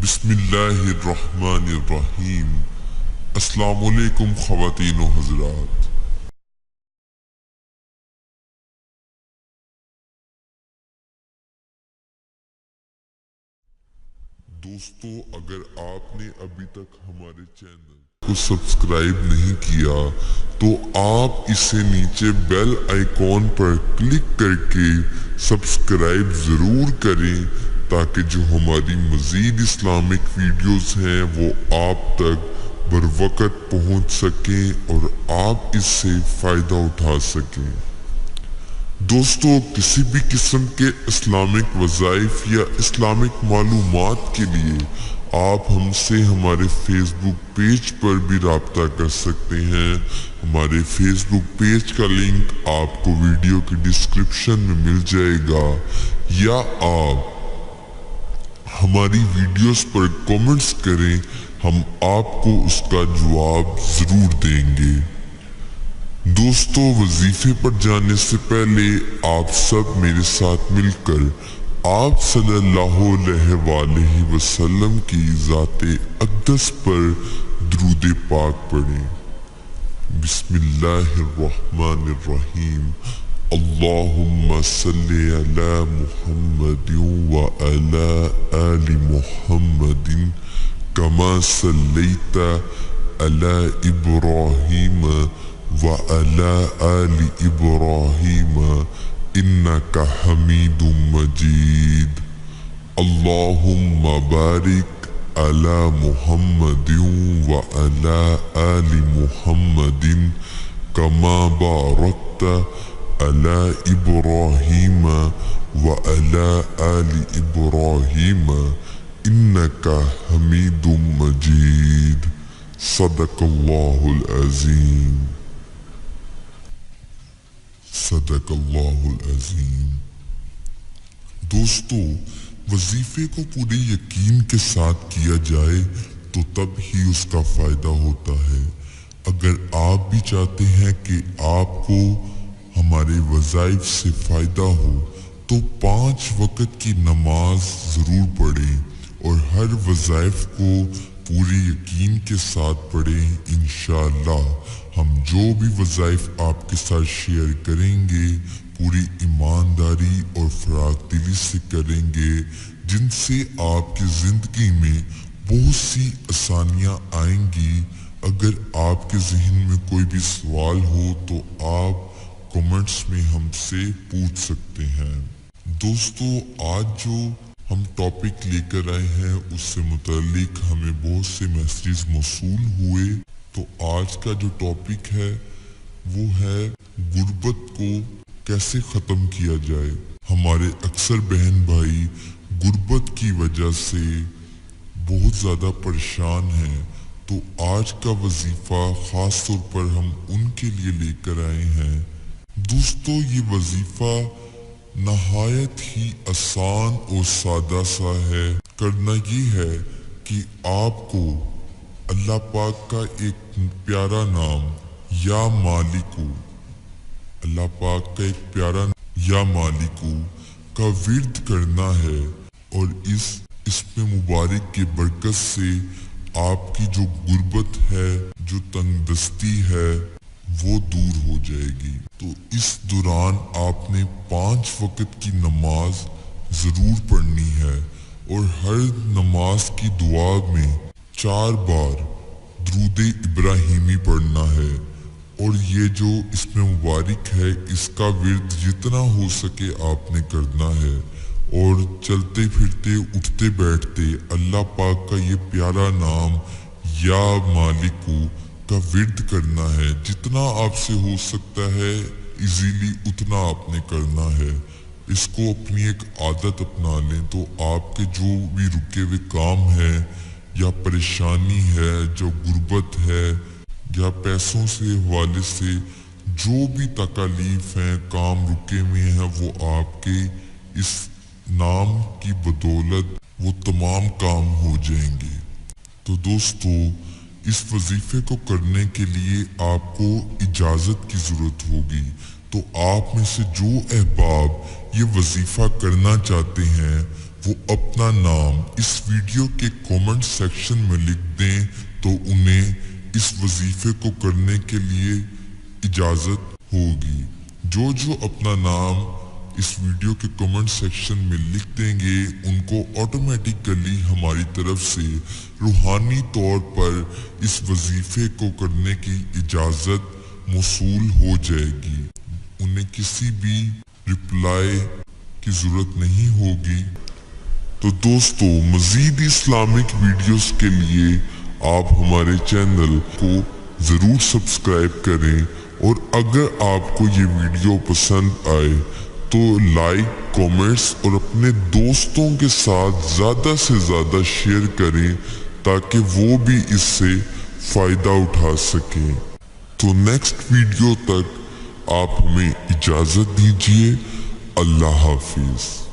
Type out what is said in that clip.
بسم اللہ الرحمن الرحیم۔ السلام علیکم خواتین و حضرات۔ دوستو، اگر آپ نے ابھی تک ہمارے چینل کو سبسکرائب نہیں کیا تو آپ اسے نیچے بیل آئیکن پر کلک کر کے سبسکرائب ضرور کریں تاکہ جو ہماری مزید اسلامک ویڈیوز ہیں وہ آپ تک بر وقت پہنچ سکیں اور آپ اس سے فائدہ اٹھا سکیں۔ دوستو، کسی بھی قسم کے اسلامک وظائف یا اسلامک معلومات کے لیے آپ ہم سے ہمارے فیس بک پیج پر بھی رابطہ کر سکتے ہیں۔ ہمارے فیس بک پیج کا لنک آپ کو ویڈیو کی ڈسکرپشن میں مل جائے گا، یا آپ ہماری ویڈیوز پر کومنٹس کریں، ہم آپ کو اس کا جواب ضرور دیں گے۔ دوستو، وظیفے پر جانے سے پہلے آپ سب میرے ساتھ مل کر آپ صلی اللہ علیہ وآلہ وسلم کی ذات اقدس پر درود پاک پڑھیں۔ بسم اللہ الرحمن الرحیم۔ اللہم صلی علی محمد وعلی آل محمد کما صلیت علی ابراہیم وعلی آل ابراہیم انک حمید مجید۔ اللہم بارک علی محمد وعلی آل محمد کما بارکت علی ابراہیم وعلی آل ابراہیم انک حمید مجید۔ صدق اللہ العظیم۔ صدق اللہ العظیم۔ دوستو، وظیفے کو پورے یقین کے ساتھ کیا جائے تو تب ہی اس کا فائدہ ہوتا ہے۔ اگر آپ بھی چاہتے ہیں کہ آپ کو ہمارے وظائف سے فائدہ ہو تو 5 وقت کی نماز ضرور پڑھیں اور ہر وظائف کو پورے یقین کے ساتھ پڑھیں۔ انشاءاللہ ہم جو بھی وظائف آپ کے ساتھ شیئر کریں گے پوری ایمانداری اور فراخ دلی سے کریں گے، جن سے آپ کی زندگی میں بہت سی آسانیاں آئیں گی۔ اگر آپ کے ذہن میں کوئی بھی سوال ہو تو آپ کمنٹس میں ہم سے پوچھ سکتے ہیں۔ دوستو، آج جو ہم ٹاپک لے کر آئے ہیں اس سے متعلق ہمیں بہت سے میسیجز موصول ہوئے، تو آج کا جو ٹاپک ہے وہ ہے غربت کو کیسے ختم کیا جائے۔ ہمارے اکثر بہن بھائی غربت کی وجہ سے بہت زیادہ پریشان ہیں، تو آج کا وظیفہ خاص طور پر ہم ان کے لیے لے کر آئے ہیں۔ دوستو، یہ وظیفہ نہایت ہی آسان اور سادہ سا ہے۔ کرنا یہ ہے کہ آپ کو اللہ پاک کا ایک پیارا نام یا مالکو، اللہ پاک کا ایک پیارا یا مالکو کا ورد کرنا ہے، اور اس میں مبارک کی برکت سے آپ کی جو غربت ہے، جو تنگ دستی ہے، وہ دور ہو جائے گی۔ تو اس دوران آپ نے 5 وقت کی نماز ضرور پڑھنی ہے، اور ہر نماز کی دعا میں 4 بار درود ابراہیمی پڑھنا ہے، اور یہ جو اس میں مبارک ہے اس کا ورد جتنا ہو سکے آپ نے کرنا ہے، اور چلتے پھرتے اٹھتے بیٹھتے اللہ پاک کا یہ پیارا نام یا مالکو کا ورد کرنا ہے۔ جتنا آپ سے ہو سکتا ہے ایزیلی اتنا آپ نے کرنا ہے۔ اس کو اپنی ایک عادت اپنا لیں، تو آپ کے جو بھی رکے ہوئے کام ہیں یا پریشانی ہے، جو غربت ہے یا پیسوں سے حوالے سے جو بھی تکالیف ہیں، کام رکے ہوئے ہیں، وہ آپ کے اس نام کی بدولت وہ تمام کام ہو جائیں گے۔ تو دوستو، اس وظیفے کو کرنے کے لیے آپ کو اجازت کی ضرورت ہوگی، تو آپ میں سے جو احباب یہ وظیفہ کرنا چاہتے ہیں وہ اپنا نام اس ویڈیو کے کامنٹ سیکشن میں لکھ دیں تو انہیں اس وظیفے کو کرنے کے لیے اجازت ہوگی۔ جو اپنا نام اس ویڈیو کے کامنٹ سیکشن میں لکھ دیں گے ان کو آٹومیٹیکلی ہماری طرف سے روحانی طور پر اس وظیفے کو کرنے کی اجازت موصول ہو جائے گی۔ انہیں کسی بھی رپلائی کی ضرورت نہیں ہوگی۔ تو دوستو، مزید اسلامک ویڈیوز کے لیے آپ ہمارے چینل کو ضرور سبسکرائب کریں، اور اگر آپ کو یہ ویڈیو پسند آئے تو لائک، کامنٹس اور اپنے دوستوں کے ساتھ زیادہ سے زیادہ شیئر کریں تاکہ وہ بھی اس سے فائدہ اٹھا سکیں۔ تو نیکسٹ ویڈیو تک آپ ہمیں اجازت دیجیے۔ اللہ حافظ۔